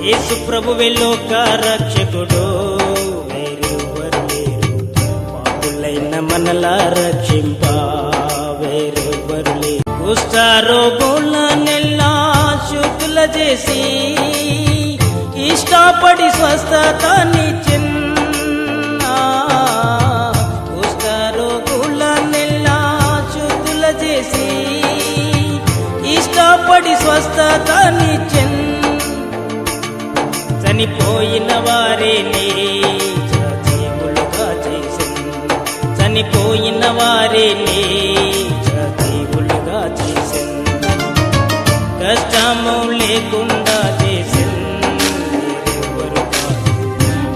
యేసు ప్రభువే లోక రక్షకుడు, వేరెవ్వరు లేరు పాపులైన మనలా రక్షింప, వేరెవ్వరు లేరు. కుష్ఠరోగులనెల్లా శుద్ధుల చేసి ఇష్టపడి స్వస్థతనిచ్చెన్, కుష్ఠరోగులనెల్లా శుద్ధుల చేసి ఇష్టపడి స్వస్థతనిచ్చెన్. చనిపోయిన వారిని సజీవులుగా చేసెన్, చనిపోయిన వారిని సజీవులుగా చేసెన్. కష్టము లేకుండా చేసెన్, వేరెవ్వరు కాదు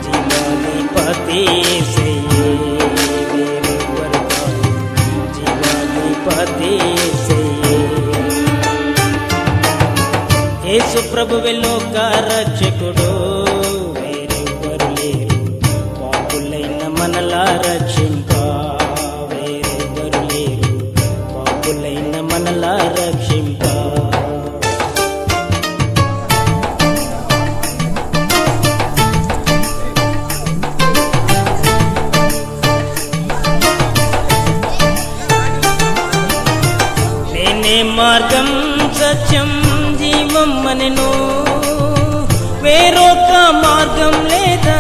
జీవాధిపతి యేసయ్యే, వేరెవ్వరు కాదు జీవాధిపతి యేసయ్యే. యేసు ప్రభువే లోక రక్షకుడు, వేరెవ్వరు లేరు పాపులైన మనలా రక్షింప, వేరెవ్వరు లేరు పాపులైన మనలా రక్షింప. నేనే మార్గం సత్యం జీవం అనెను, వేరొక మార్గం లేదా